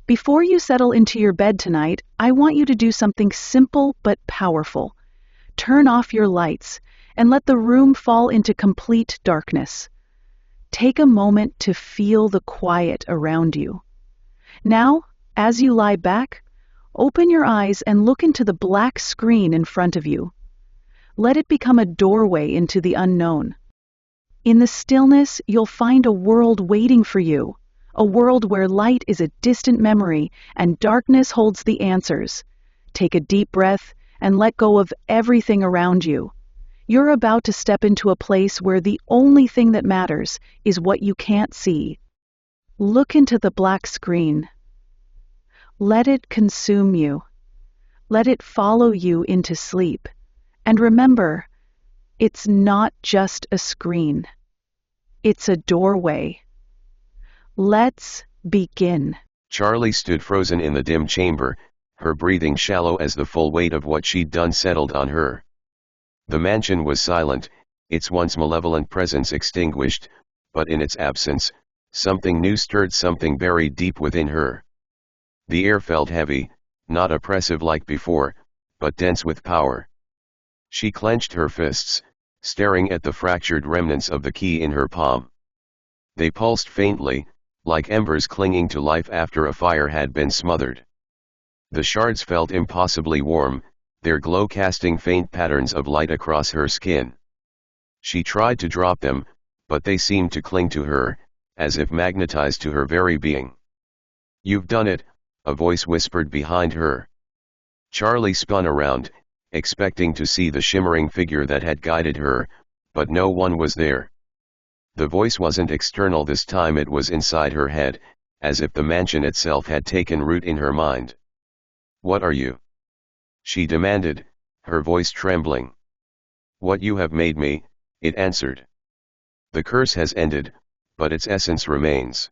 Before you settle into your bed tonight, I want you to do something simple but powerful. Turn off your lights and let the room fall into complete darkness. Take a moment to feel the quiet around you. Now, as you lie back, open your eyes and look into the black screen in front of you. Let it become a doorway into the unknown. In the stillness, you'll find a world waiting for you, a world where light is a distant memory and darkness holds the answers. Take a deep breath and let go of everything around you. You're about to step into a place where the only thing that matters is what you can't see. Look into the black screen. Let it consume you. Let it follow you into sleep. And remember, it's not just a screen. It's a doorway. Let's begin. Charlie stood frozen in the dim chamber, her breathing shallow as the full weight of what she'd done settled on her. The mansion was silent, its once malevolent presence extinguished, but in its absence, something new stirred, something buried deep within her. The air felt heavy, not oppressive like before, but dense with power. She clenched her fists, staring at the fractured remnants of the key in her palm. They pulsed faintly, like embers clinging to life after a fire had been smothered. The shards felt impossibly warm, their glow casting faint patterns of light across her skin. She tried to drop them, but they seemed to cling to her, as if magnetized to her very being. "You've done it," a voice whispered behind her. Charlie spun around, expecting to see the shimmering figure that had guided her, but no one was there. The voice wasn't external this time, it was inside her head, as if the mansion itself had taken root in her mind. "What are you?" she demanded, her voice trembling. "What you have made me," it answered. "The curse has ended, but its essence remains.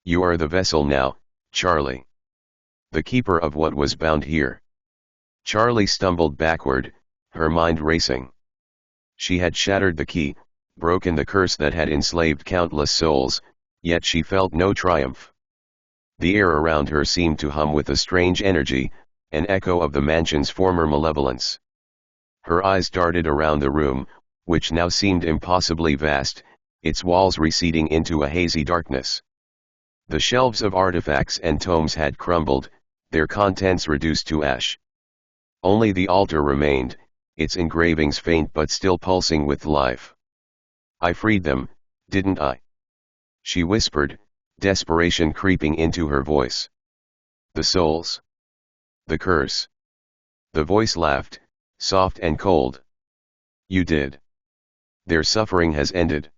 You are the vessel now, Charlie. The keeper of what was bound here." Charlie stumbled backward, her mind racing. She had shattered the key, broken the curse that had enslaved countless souls, yet she felt no triumph. The air around her seemed to hum with a strange energy, an echo of the mansion's former malevolence. Her eyes darted around the room, which now seemed impossibly vast, its walls receding into a hazy darkness. The shelves of artifacts and tomes had crumbled, their contents reduced to ash. Only the altar remained, its engravings faint but still pulsing with life. "I freed them, didn't I?" she whispered, desperation creeping into her voice. "The souls? The curse?" The voice laughed, soft and cold. "You did. Their suffering has ended.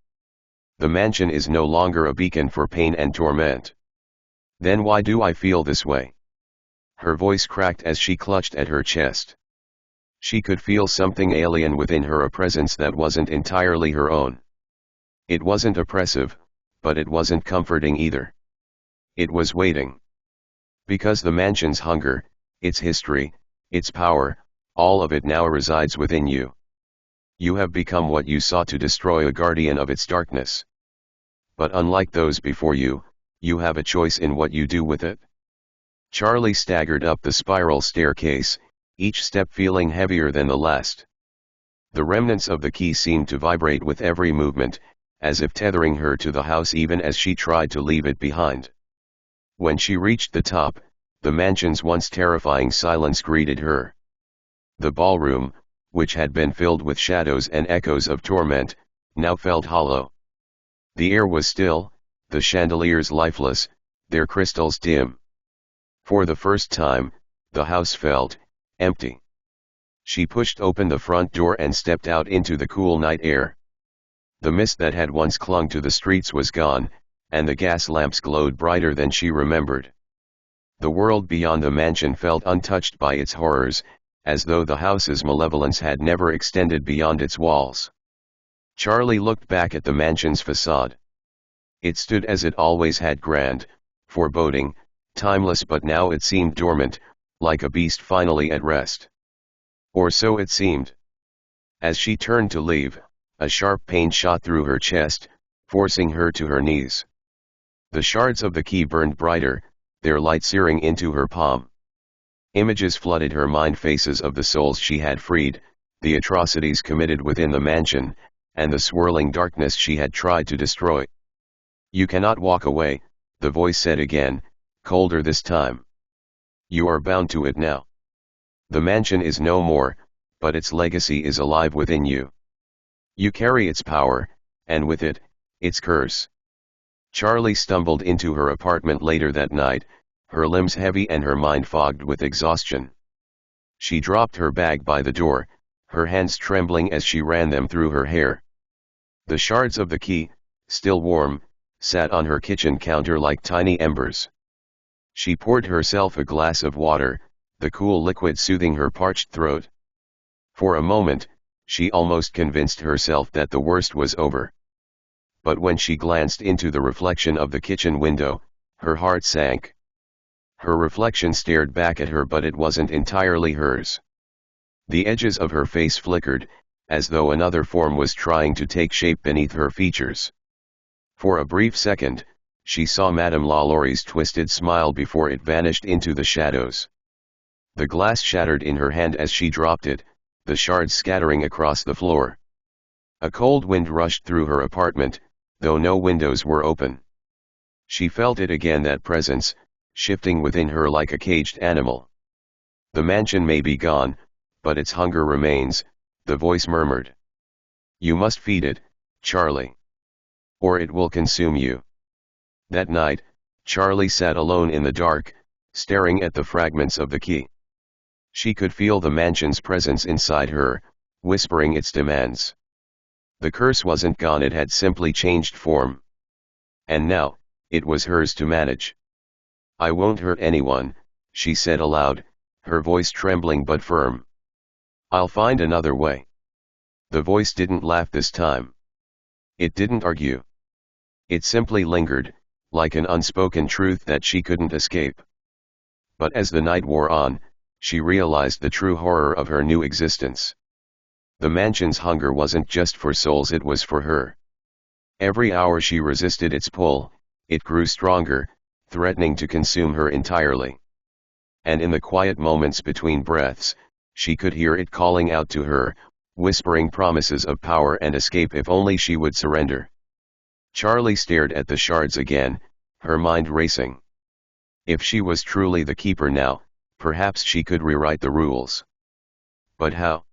The mansion is no longer a beacon for pain and torment." "Then why do I feel this way?" Her voice cracked as she clutched at her chest. She could feel something alien within her, a presence that wasn't entirely her own. It wasn't oppressive, but it wasn't comforting either. It was waiting. Because the mansion's hunger, its history, its power, all of it now resides within you. You have become what you sought to destroy, a guardian of its darkness. But unlike those before you, you have a choice in what you do with it. Charlie staggered up the spiral staircase, each step feeling heavier than the last. The remnants of the key seemed to vibrate with every movement, as if tethering her to the house even as she tried to leave it behind. When she reached the top, the mansion's once terrifying silence greeted her. The ballroom, which had been filled with shadows and echoes of torment, now felt hollow. The air was still, the chandeliers lifeless, their crystals dim. For the first time, the house felt empty. She pushed open the front door and stepped out into the cool night air. The mist that had once clung to the streets was gone, and the gas lamps glowed brighter than she remembered. The world beyond the mansion felt untouched by its horrors, as though the house's malevolence had never extended beyond its walls. Charlie looked back at the mansion's facade. It stood as it always had, grand, foreboding, timeless, but now it seemed dormant, like a beast finally at rest. Or so it seemed. As she turned to leave, a sharp pain shot through her chest, forcing her to her knees. The shards of the key burned brighter, their light searing into her palm. Images flooded her mind, faces of the souls she had freed, the atrocities committed within the mansion, and the swirling darkness she had tried to destroy. "You cannot walk away," the voice said again, colder this time. "You are bound to it now. The mansion is no more, but its legacy is alive within you. You carry its power, and with it, its curse." Charlie stumbled into her apartment later that night, her limbs heavy and her mind fogged with exhaustion. She dropped her bag by the door, her hands trembling as she ran them through her hair. The shards of the key, still warm, sat on her kitchen counter like tiny embers. She poured herself a glass of water, the cool liquid soothing her parched throat. For a moment, she almost convinced herself that the worst was over. But when she glanced into the reflection of the kitchen window, her heart sank. Her reflection stared back at her, but it wasn't entirely hers. The edges of her face flickered, as though another form was trying to take shape beneath her features. For a brief second, she saw Madame Lalaurie's twisted smile before it vanished into the shadows. The glass shattered in her hand as she dropped it, the shards scattering across the floor. A cold wind rushed through her apartment, though no windows were open. She felt it again, that presence, shifting within her like a caged animal. "The mansion may be gone, but its hunger remains," the voice murmured. "You must feed it, Charlie. Or it will consume you." That night, Charlie sat alone in the dark, staring at the fragments of the key. She could feel the mansion's presence inside her, whispering its demands. The curse wasn't gone, it had simply changed form. And now, it was hers to manage. "I won't hurt anyone," she said aloud, her voice trembling but firm. "I'll find another way." The voice didn't laugh this time. It didn't argue. It simply lingered, like an unspoken truth that she couldn't escape. But as the night wore on, she realized the true horror of her new existence. The mansion's hunger wasn't just for souls, it was for her. Every hour she resisted its pull, it grew stronger, threatening to consume her entirely. And in the quiet moments between breaths, she could hear it calling out to her, whispering promises of power and escape if only she would surrender. Charlie stared at the shards again, her mind racing. If she was truly the keeper now, perhaps she could rewrite the rules. But how?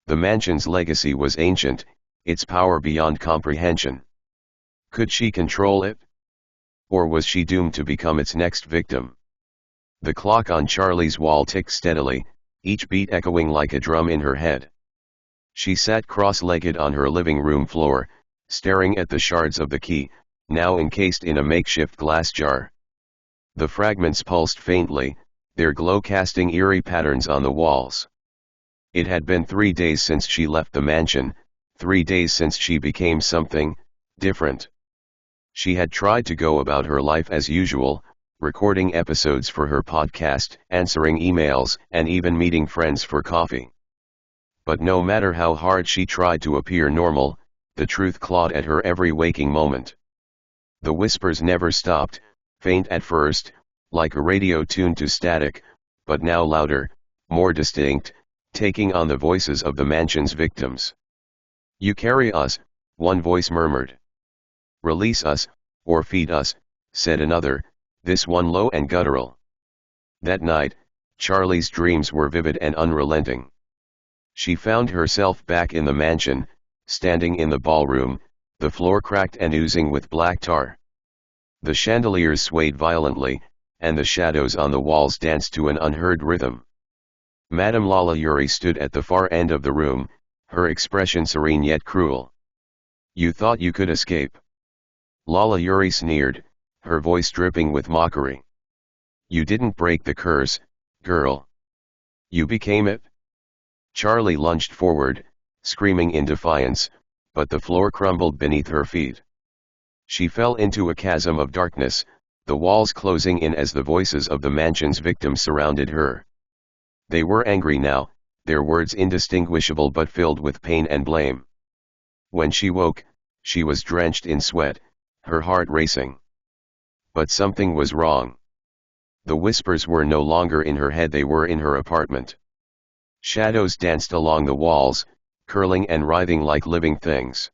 The mansion's legacy was ancient, its power beyond comprehension. Could she control it? Or was she doomed to become its next victim? The clock on Charlie's wall ticked steadily, each beat echoing like a drum in her head. She sat cross-legged on her living room floor, staring at the shards of the key, now encased in a makeshift glass jar. The fragments pulsed faintly, their glow casting eerie patterns on the walls. It had been 3 days since she left the mansion, 3 days since she became something different. She had tried to go about her life as usual, recording episodes for her podcast, answering emails, and even meeting friends for coffee. But no matter how hard she tried to appear normal, the truth clawed at her every waking moment. The whispers never stopped, faint at first, like a radio tuned to static, but now louder, more distinct, taking on the voices of the mansion's victims. "You carry us," one voice murmured. "Release us, or feed us," said another, this one low and guttural. That night, Charlie's dreams were vivid and unrelenting. She found herself back in the mansion, standing in the ballroom, the floor cracked and oozing with black tar. The chandeliers swayed violently, and the shadows on the walls danced to an unheard rhythm. Madame Lalaurie stood at the far end of the room, her expression serene yet cruel. "You thought you could escape?" Lalaurie sneered, her voice dripping with mockery. "You didn't break the curse, girl. You became it." Charlie lunged forward, screaming in defiance, but the floor crumbled beneath her feet. She fell into a chasm of darkness, the walls closing in as the voices of the mansion's victims surrounded her. They were angry now, their words indistinguishable but filled with pain and blame. When she woke, she was drenched in sweat, her heart racing. But something was wrong. The whispers were no longer in her head, they were in her apartment. Shadows danced along the walls, curling and writhing like living things.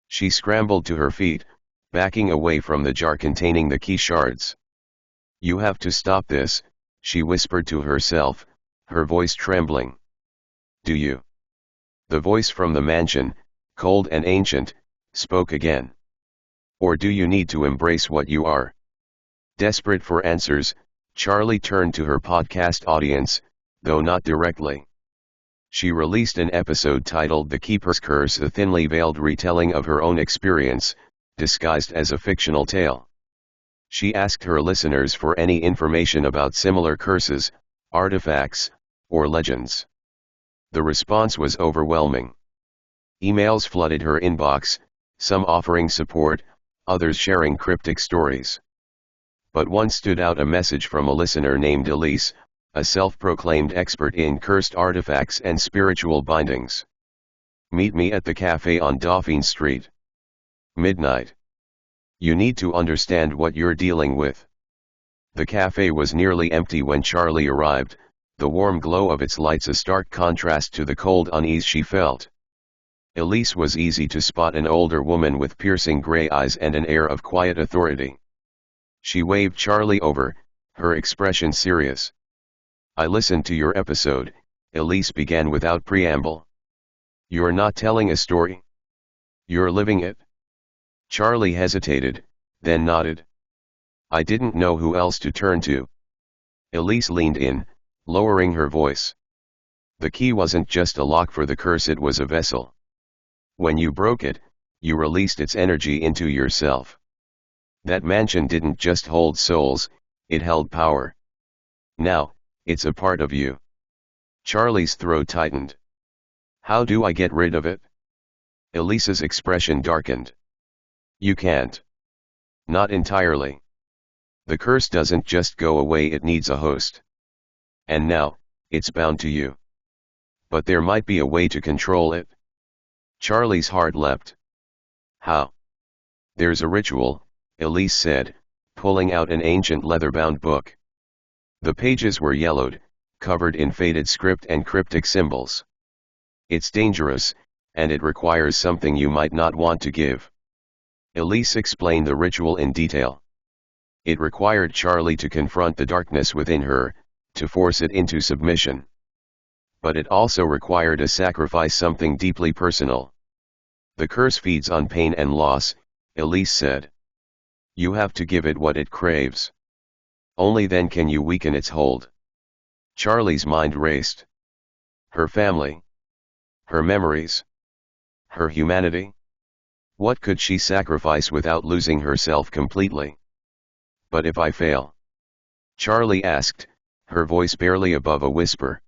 She scrambled to her feet, backing away from the jar containing the key shards. "You have to stop this," she whispered to herself, her voice trembling. "Do you?" The voice from the mansion, cold and ancient, spoke again. "Or do you need to embrace what you are?" Desperate for answers, Charlie turned to her podcast audience, though not directly. She released an episode titled The Keeper's Curse, a thinly veiled retelling of her own experience, disguised as a fictional tale. She asked her listeners for any information about similar curses, artifacts, or legends. The response was overwhelming. Emails flooded her inbox, some offering support, others sharing cryptic stories. But one stood out: a message from a listener named Elise, a self-proclaimed expert in cursed artifacts and spiritual bindings. "Meet me at the cafe on Dauphine Street. Midnight. You need to understand what you're dealing with." The cafe was nearly empty when Charlie arrived, the warm glow of its lights a stark contrast to the cold unease she felt. Elise was easy to spot, an older woman with piercing gray eyes and an air of quiet authority. She waved Charlie over, her expression serious. "I listened to your episode," Elise began without preamble. "You're not telling a story? You're living it?" Charlie hesitated, then nodded. "I didn't know who else to turn to." Elise leaned in, lowering her voice. "The key wasn't just a lock for the curse, it was a vessel. When you broke it, you released its energy into yourself. That mansion didn't just hold souls, it held power. Now, it's a part of you." Charlie's throat tightened. "How do I get rid of it?" Elise's expression darkened. "You can't. Not entirely. The curse doesn't just go away, it needs a host. And now, it's bound to you. But there might be a way to control it." Charlie's heart leapt. "How?" "There's a ritual," Elise said, pulling out an ancient leather-bound book. The pages were yellowed, covered in faded script and cryptic symbols. "It's dangerous, and it requires something you might not want to give." Elise explained the ritual in detail. It required Charlie to confront the darkness within her, to force it into submission. But it also required a sacrifice, something deeply personal. "The curse feeds on pain and loss," Elise said. "You have to give it what it craves. Only then can you weaken its hold." Charlie's mind raced. Her family. Her memories. Her humanity. What could she sacrifice without losing herself completely? "But if I fail?" Charlie asked, her voice barely above a whisper.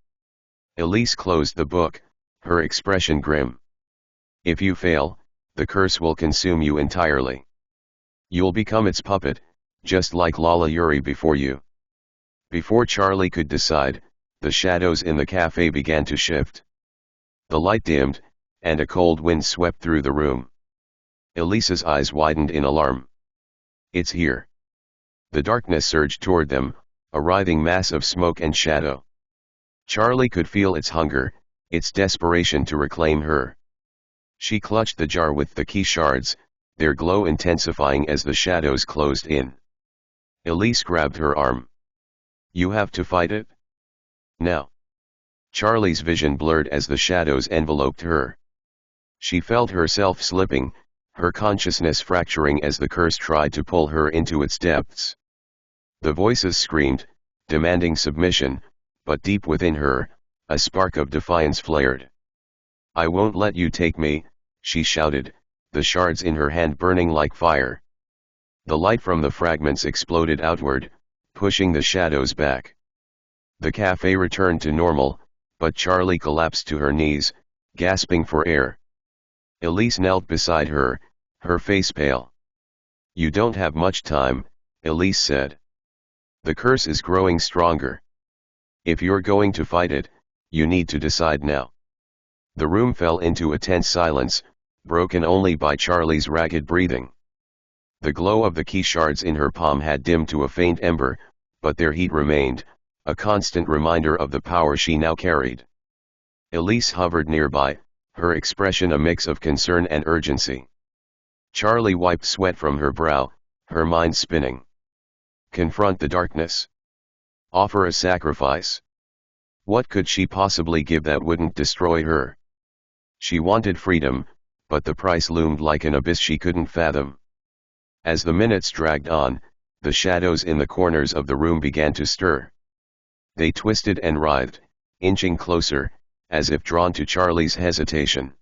Elise closed the book, her expression grim. "If you fail, the curse will consume you entirely. You'll become its puppet, just like Lalaurie before you." Before Charlie could decide, the shadows in the cafe began to shift. The light dimmed, and a cold wind swept through the room. Elise's eyes widened in alarm. "It's here." The darkness surged toward them, a writhing mass of smoke and shadow. Charlie could feel its hunger, its desperation to reclaim her. She clutched the jar with the key shards, their glow intensifying as the shadows closed in. Elise grabbed her arm. "You have to fight it? Now." Charlie's vision blurred as the shadows enveloped her. She felt herself slipping, her consciousness fracturing as the curse tried to pull her into its depths. The voices screamed, demanding submission, but deep within her, a spark of defiance flared. "I won't let you take me," she shouted, the shards in her hand burning like fire. The light from the fragments exploded outward, pushing the shadows back. The cafe returned to normal, but Charlie collapsed to her knees, gasping for air. Elise knelt beside her, her face pale. "You don't have much time," Elise said. "The curse is growing stronger. If you're going to fight it, you need to decide now." The room fell into a tense silence, broken only by Charlie's ragged breathing. The glow of the key shards in her palm had dimmed to a faint ember, but their heat remained, a constant reminder of the power she now carried. Elise hovered nearby, her expression a mix of concern and urgency. Charlie wiped sweat from her brow, her mind spinning. Confront the darkness? Offer a sacrifice? What could she possibly give that wouldn't destroy her? She wanted freedom, but the price loomed like an abyss she couldn't fathom. As the minutes dragged on, the shadows in the corners of the room began to stir. They twisted and writhed, inching closer, as if drawn to Charlie's hesitation.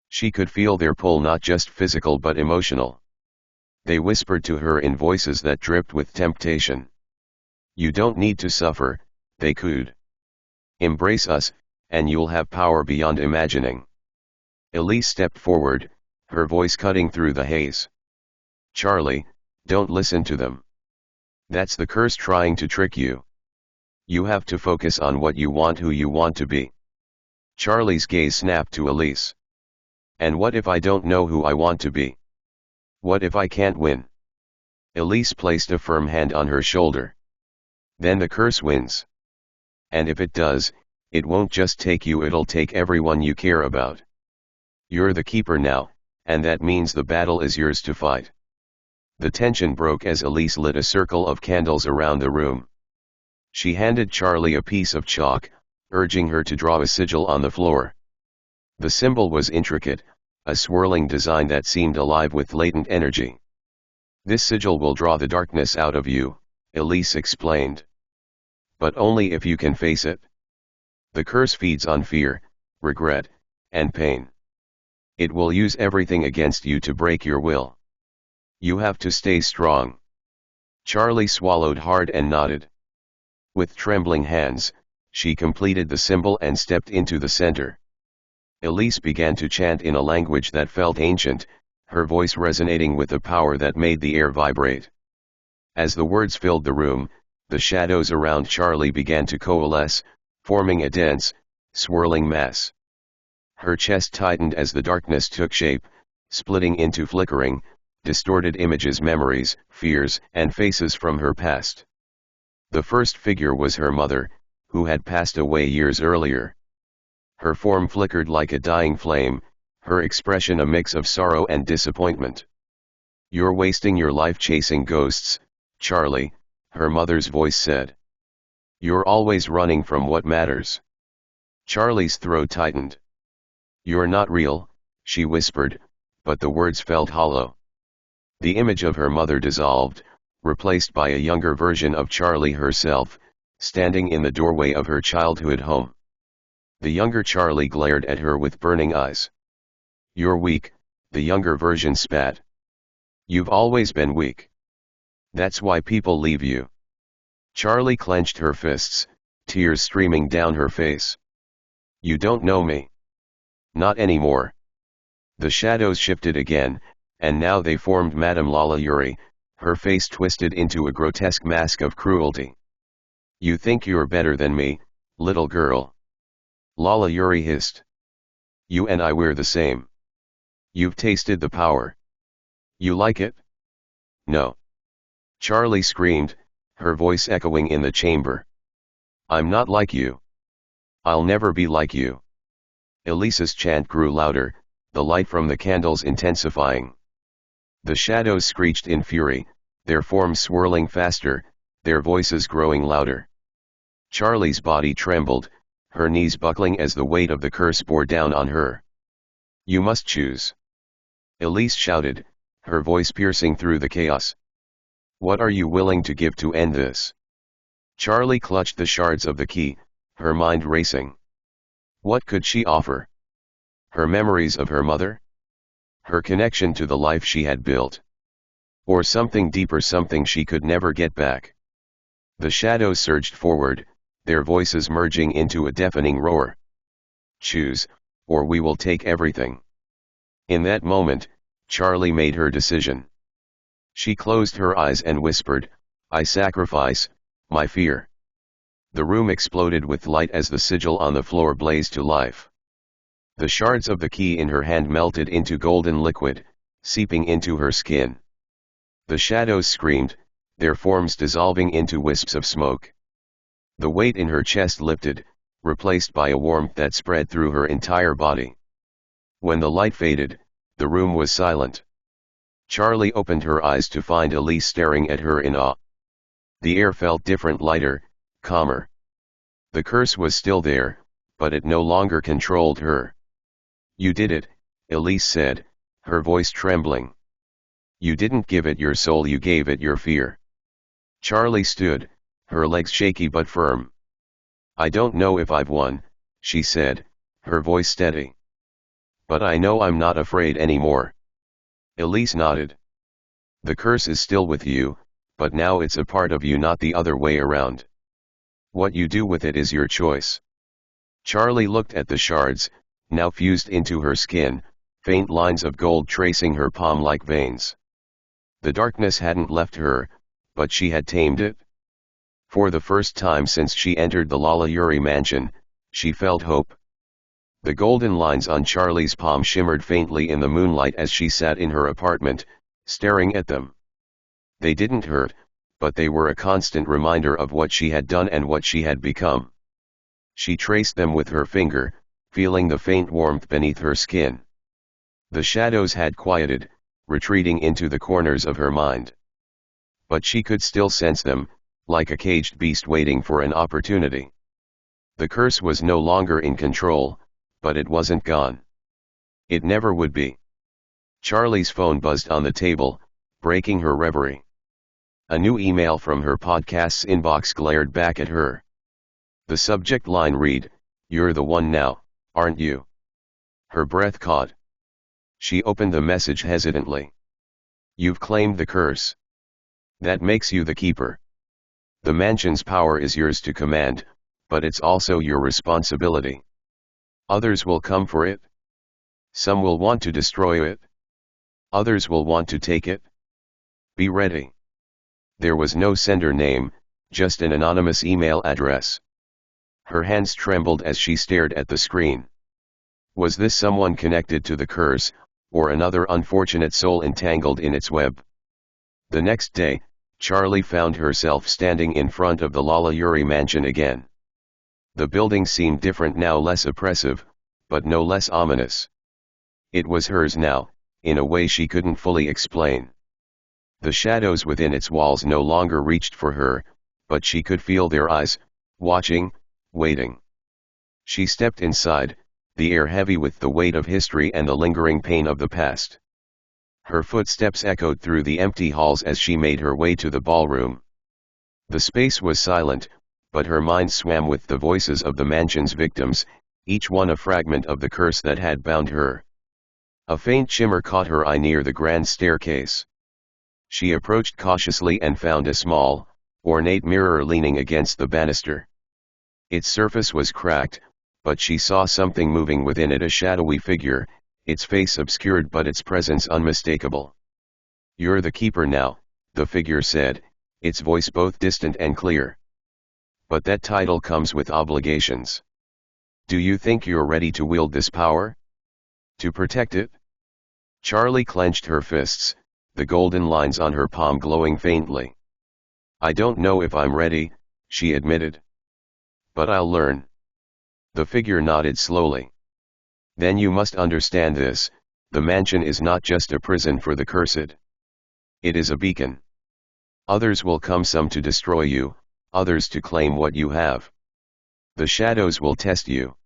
She could feel their pull, not just physical but emotional. They whispered to her in voices that dripped with temptation. "You don't need to suffer," they cooed. "Embrace us, and you'll have power beyond imagining." Elise stepped forward, her voice cutting through the haze. "Charlie, don't listen to them. That's the curse trying to trick you. You have to focus on what you want, who you want to be." Charlie's gaze snapped to Elise. "And what if I don't know who I want to be? What if I can't win?" Elise placed a firm hand on her shoulder. "Then the curse wins. And if it does, it won't just take you, it'll take everyone you care about. You're the keeper now, and that means the battle is yours to fight." The tension broke as Elise lit a circle of candles around the room. She handed Charlie a piece of chalk, urging her to draw a sigil on the floor. The symbol was intricate, a swirling design that seemed alive with latent energy. "This sigil will draw the darkness out of you," Elise explained. "But only if you can face it. The curse feeds on fear, regret, and pain. It will use everything against you to break your will. You have to stay strong." Charlie swallowed hard and nodded. With trembling hands, she completed the symbol and stepped into the center. Elise began to chant in a language that felt ancient, her voice resonating with a power that made the air vibrate. As the words filled the room, the shadows around Charlie began to coalesce, forming a dense, swirling mass. Her chest tightened as the darkness took shape, splitting into flickering, distorted images, memories, fears, and faces from her past. The first figure was her mother, who had passed away years earlier. Her form flickered like a dying flame, her expression a mix of sorrow and disappointment. "You're wasting your life chasing ghosts, Charlie," her mother's voice said. "You're always running from what matters." Charlie's throat tightened. "You're not real," she whispered, but the words felt hollow. The image of her mother dissolved, replaced by a younger version of Charlie herself, standing in the doorway of her childhood home. The younger Charlie glared at her with burning eyes. "You're weak," the younger version spat. "You've always been weak. That's why people leave you." Charlie clenched her fists, tears streaming down her face. "You don't know me. Not anymore." The shadows shifted again, and now they formed Madame Lalaurie, her face twisted into a grotesque mask of cruelty. "You think you're better than me, little girl." Lalaurie hissed. "You and I, we're the same. You've tasted the power. You like it?" "No." Charlie screamed, her voice echoing in the chamber. "I'm not like you. I'll never be like you." Elise's chant grew louder, the light from the candles intensifying. The shadows screeched in fury, their forms swirling faster, their voices growing louder. Charlie's body trembled, her knees buckling as the weight of the curse bore down on her. "You must choose," Elise shouted, her voice piercing through the chaos. "What are you willing to give to end this?" Charlie clutched the shards of the key, her mind racing. What could she offer? Her memories of her mother? Her connection to the life she had built? Or something deeper, something she could never get back? The shadows surged forward, their voices merging into a deafening roar. "Choose, or we will take everything." In that moment, Charlie made her decision. She closed her eyes and whispered, "I sacrifice my fear." The room exploded with light as the sigil on the floor blazed to life. The shards of the key in her hand melted into golden liquid, seeping into her skin. The shadows screamed, their forms dissolving into wisps of smoke. The weight in her chest lifted, replaced by a warmth that spread through her entire body. When the light faded, the room was silent. Charlie opened her eyes to find Elise staring at her in awe. The air felt different, lighter, calmer. The curse was still there, but it no longer controlled her. "You did it," Elise said, her voice trembling. "You didn't give it your soul, you gave it your fear." Charlie stood, her legs shaky but firm. "I don't know if I've won," she said, her voice steady. "But I know I'm not afraid anymore." Elise nodded. "The curse is still with you, but now it's a part of you, not the other way around. What you do with it is your choice." Charlie looked at the shards, now fused into her skin, faint lines of gold tracing her palm like veins. The darkness hadn't left her, but she had tamed it. For the first time since she entered the Lalaurie mansion, she felt hope. The golden lines on Charlie's palm shimmered faintly in the moonlight as she sat in her apartment, staring at them. They didn't hurt, but they were a constant reminder of what she had done and what she had become. She traced them with her finger, feeling the faint warmth beneath her skin. The shadows had quieted, retreating into the corners of her mind. But she could still sense them, like a caged beast waiting for an opportunity. The curse was no longer in control, but it wasn't gone. It never would be. Charlie's phone buzzed on the table, breaking her reverie. A new email from her podcast's inbox glared back at her. The subject line read, "You're the one now, aren't you?" Her breath caught. She opened the message hesitantly. "You've claimed the curse. That makes you the keeper. The mansion's power is yours to command, but it's also your responsibility. Others will come for it. Some will want to destroy it. Others will want to take it. Be ready." There was no sender name, just an anonymous email address. Her hands trembled as she stared at the screen. Was this someone connected to the curse, or another unfortunate soul entangled in its web? The next day, Charlie found herself standing in front of the Lalaurie mansion again. The building seemed different now, less oppressive, but no less ominous. It was hers now, in a way she couldn't fully explain. The shadows within its walls no longer reached for her, but she could feel their eyes, watching, waiting. She stepped inside, the air heavy with the weight of history and the lingering pain of the past. Her footsteps echoed through the empty halls as she made her way to the ballroom. The space was silent, but her mind swam with the voices of the mansion's victims, each one a fragment of the curse that had bound her. A faint shimmer caught her eye near the grand staircase. She approached cautiously and found a small, ornate mirror leaning against the banister. Its surface was cracked, but she saw something moving within it, a shadowy figure, its face obscured but its presence unmistakable. "You're the keeper now," the figure said, its voice both distant and clear. "But that title comes with obligations. Do you think you're ready to wield this power? To protect it?" Charlie clenched her fists, the golden lines on her palm glowing faintly. "I don't know if I'm ready," she admitted. "But I'll learn." The figure nodded slowly. "Then you must understand this, the mansion is not just a prison for the cursed. It is a beacon. Others will come, some to destroy you, others to claim what you have. The shadows will test you.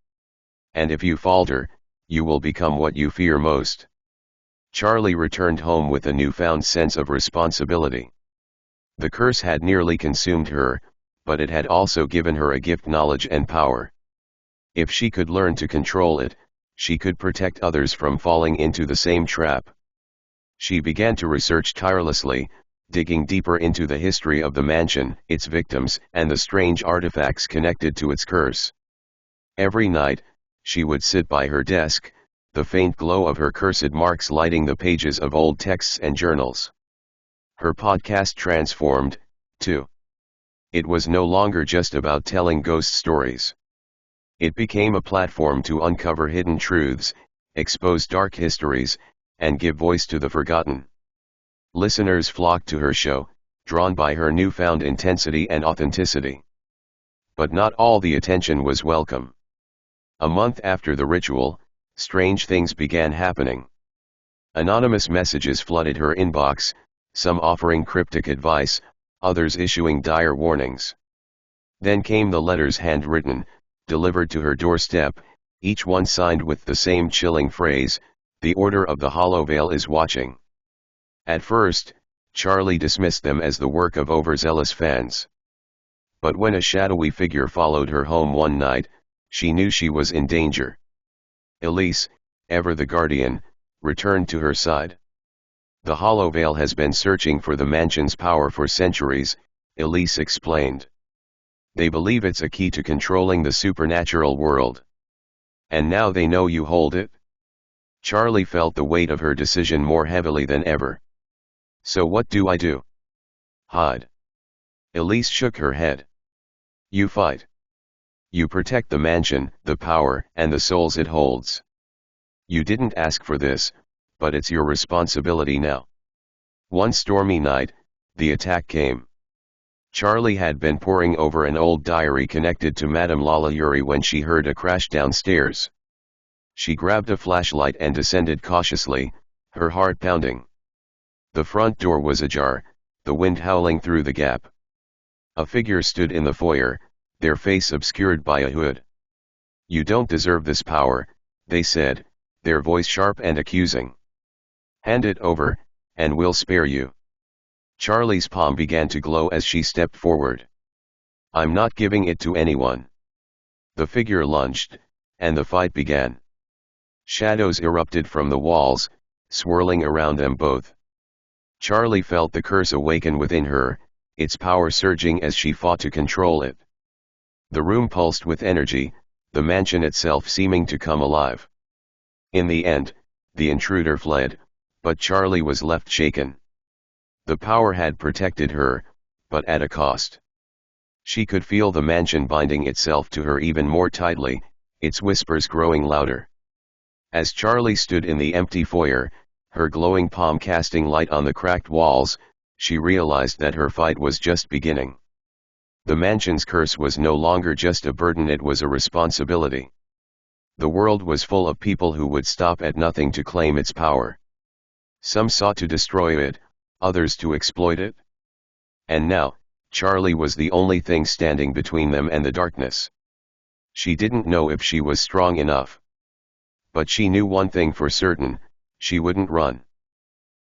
And if you falter, you will become what you fear most." Charlie returned home with a newfound sense of responsibility. The curse had nearly consumed her, but it had also given her a gift: knowledge and power. If she could learn to control it, she could protect others from falling into the same trap. She began to research tirelessly, digging deeper into the history of the mansion, its victims, and the strange artifacts connected to its curse. Every night, she would sit by her desk, the faint glow of her cursed marks lighting the pages of old texts and journals. Her podcast transformed, too. It was no longer just about telling ghost stories. It became a platform to uncover hidden truths, expose dark histories, and give voice to the forgotten. Listeners flocked to her show, drawn by her newfound intensity and authenticity. But not all the attention was welcome. A month after the ritual, strange things began happening. Anonymous messages flooded her inbox, some offering cryptic advice, others issuing dire warnings. Then came the letters handwritten, delivered to her doorstep, each one signed with the same chilling phrase, "The Order of the Hollow Veil is watching." At first, Charlie dismissed them as the work of overzealous fans. But when a shadowy figure followed her home one night, she knew she was in danger. Elise, ever the guardian, returned to her side. "The Hollow Veil has been searching for the mansion's power for centuries," Elise explained. "They believe it's a key to controlling the supernatural world. And now they know you hold it?" Charlie felt the weight of her decision more heavily than ever. "So what do I do?" "Hide." Elise shook her head. "You fight. You protect the mansion, the power, and the souls it holds. You didn't ask for this, but it's your responsibility now." One stormy night, the attack came. Charlie had been poring over an old diary connected to Madame Lalaurie when she heard a crash downstairs. She grabbed a flashlight and descended cautiously, her heart pounding. The front door was ajar, the wind howling through the gap. A figure stood in the foyer, their face obscured by a hood. "You don't deserve this power," they said, their voice sharp and accusing. "Hand it over, and we'll spare you." Charlie's palm began to glow as she stepped forward. "I'm not giving it to anyone." The figure lunged, and the fight began. Shadows erupted from the walls, swirling around them both. Charlie felt the curse awaken within her, its power surging as she fought to control it. The room pulsed with energy, the mansion itself seeming to come alive. In the end, the intruder fled, but Charlie was left shaken. The power had protected her, but at a cost. She could feel the mansion binding itself to her even more tightly, its whispers growing louder. As Charlie stood in the empty foyer, her glowing palm casting light on the cracked walls, she realized that her fight was just beginning. The mansion's curse was no longer just a burden, it was a responsibility. The world was full of people who would stop at nothing to claim its power. Some sought to destroy it, others to exploit it. And now, Charlie was the only thing standing between them and the darkness. She didn't know if she was strong enough. But she knew one thing for certain, she wouldn't run.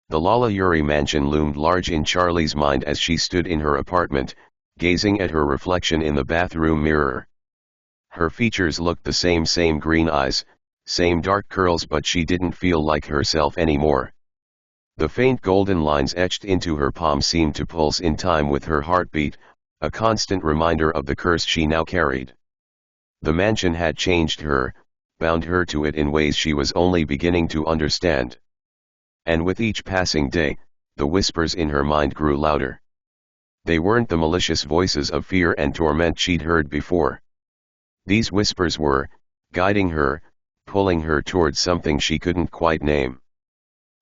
The Lalaurie mansion loomed large in Charlie's mind as she stood in her apartment, gazing at her reflection in the bathroom mirror. Her features looked the same green eyes, same dark curls, but she didn't feel like herself anymore. The faint golden lines etched into her palm seemed to pulse in time with her heartbeat, a constant reminder of the curse she now carried. The mansion had changed her, bound her to it in ways she was only beginning to understand. And with each passing day, the whispers in her mind grew louder. They weren't the malicious voices of fear and torment she'd heard before. These whispers were, guiding her, pulling her towards something she couldn't quite name.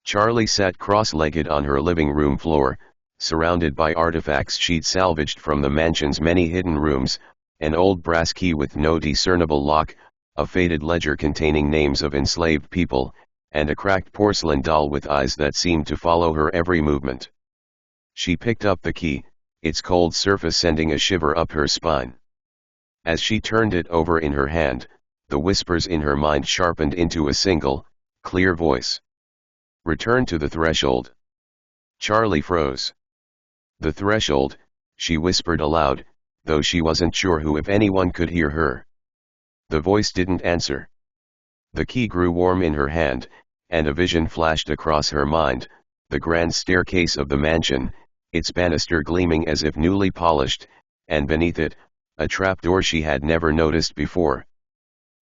Charlie sat cross-legged on her living room floor, surrounded by artifacts she'd salvaged from the mansion's many hidden rooms, an old brass key with no discernible lock, a faded ledger containing names of enslaved people, and a cracked porcelain doll with eyes that seemed to follow her every movement. She picked up the key, its cold surface sending a shiver up her spine. As she turned it over in her hand, the whispers in her mind sharpened into a single, clear voice. "Return to the threshold." Charlie froze. "The threshold," she whispered aloud, though she wasn't sure who if anyone could hear her. The voice didn't answer. The key grew warm in her hand, and a vision flashed across her mind, the grand staircase of the mansion, its banister gleaming as if newly polished, and beneath it, a trapdoor she had never noticed before.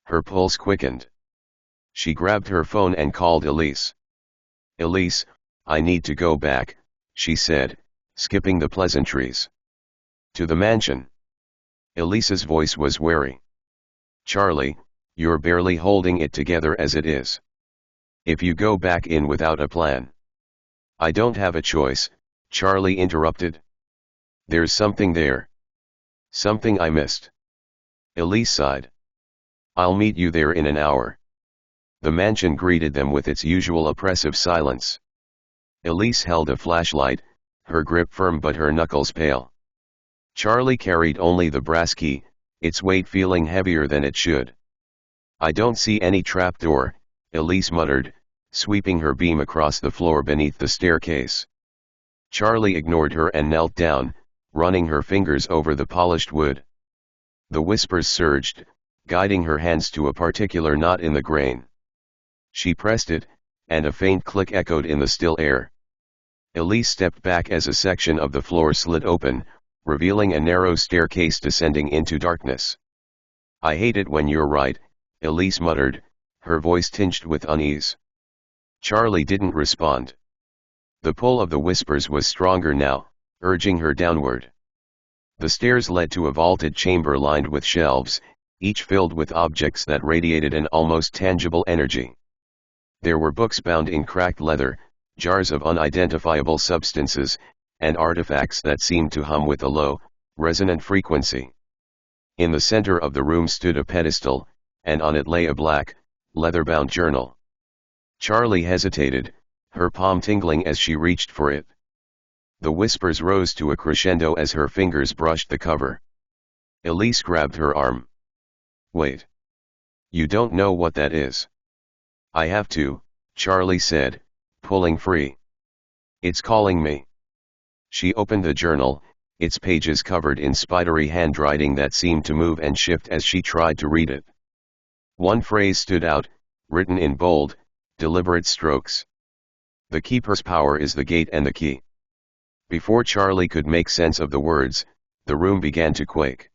Her pulse quickened. She grabbed her phone and called Elise. "Elise, I need to go back," she said, skipping the pleasantries. "To the mansion." Elise's voice was wary. "Charlie, you're barely holding it together as it is. If you go back in without a plan." "I don't have a choice," Charlie interrupted. There's something there. Something I missed. Elise sighed. I'll meet you there in an hour. The mansion greeted them with its usual oppressive silence. Elise held a flashlight, her grip firm but her knuckles pale. Charlie carried only the brass key, its weight feeling heavier than it should. I don't see any trapdoor, Elise muttered, sweeping her beam across the floor beneath the staircase. Charlie ignored her and knelt down, running her fingers over the polished wood. The whispers surged, guiding her hands to a particular knot in the grain. She pressed it, and a faint click echoed in the still air. Elise stepped back as a section of the floor slid open, revealing a narrow staircase descending into darkness. I hate it when you're right, Elise muttered, her voice tinged with unease. Charlie didn't respond. The pull of the whispers was stronger now, urging her downward. The stairs led to a vaulted chamber lined with shelves, each filled with objects that radiated an almost tangible energy. There were books bound in cracked leather, jars of unidentifiable substances, and artifacts that seemed to hum with a low, resonant frequency. In the center of the room stood a pedestal, and on it lay a black, leather-bound journal. Charlie hesitated, her palm tingling as she reached for it. The whispers rose to a crescendo as her fingers brushed the cover. Elise grabbed her arm. Wait. You don't know what that is. I have to, Charlie said, pulling free. It's calling me. She opened the journal, its pages covered in spidery handwriting that seemed to move and shift as she tried to read it. One phrase stood out, written in bold, deliberate strokes. The keeper's power is the gate and the key. Before Charlie could make sense of the words, the room began to quake.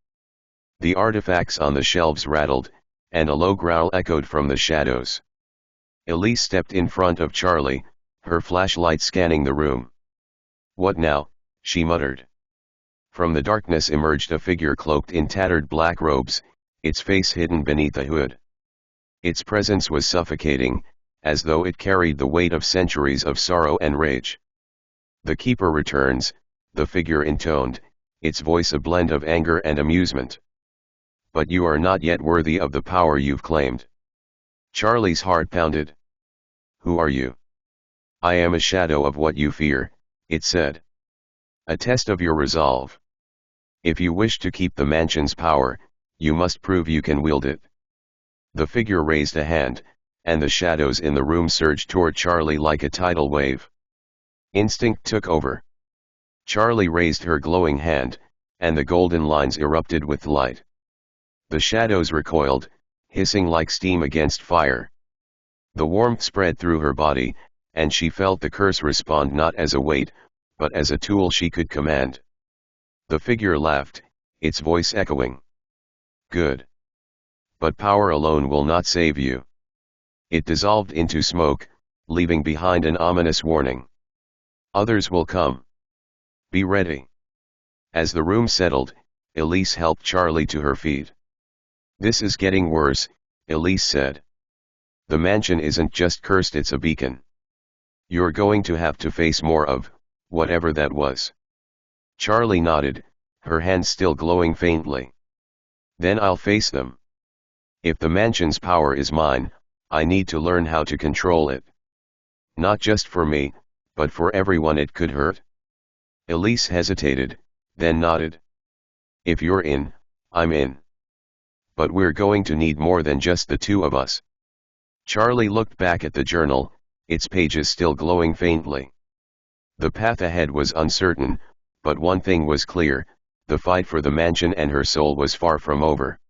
The artifacts on the shelves rattled, and a low growl echoed from the shadows. Elise stepped in front of Charlie, her flashlight scanning the room. What now? She muttered. From the darkness emerged a figure cloaked in tattered black robes, its face hidden beneath a hood. Its presence was suffocating, as though it carried the weight of centuries of sorrow and rage. The keeper returns, the figure intoned, its voice a blend of anger and amusement. But you are not yet worthy of the power you've claimed. Charlie's heart pounded. Who are you? I am a shadow of what you fear, it said. A test of your resolve. If you wish to keep the mansion's power, you must prove you can wield it. The figure raised a hand, and the shadows in the room surged toward Charlie like a tidal wave. Instinct took over. Charlie raised her glowing hand, and the golden lines erupted with light. The shadows recoiled, hissing like steam against fire. The warmth spread through her body, and she felt the curse respond not as a weight, but as a tool she could command. The figure laughed, its voice echoing. Good. But power alone will not save you. It dissolved into smoke, leaving behind an ominous warning. Others will come. Be ready. As the room settled, Elise helped Charlie to her feet. This is getting worse, Elise said. The mansion isn't just cursed, it's a beacon. You're going to have to face more of, whatever that was. Charlie nodded, her hands still glowing faintly. Then I'll face them. If the mansion's power is mine, I need to learn how to control it. Not just for me, but for everyone it could hurt. Elise hesitated, then nodded. If you're in, I'm in. But we're going to need more than just the two of us. Charlie looked back at the journal, its pages still glowing faintly. The path ahead was uncertain, but one thing was clear, the fight for the mansion and her soul was far from over.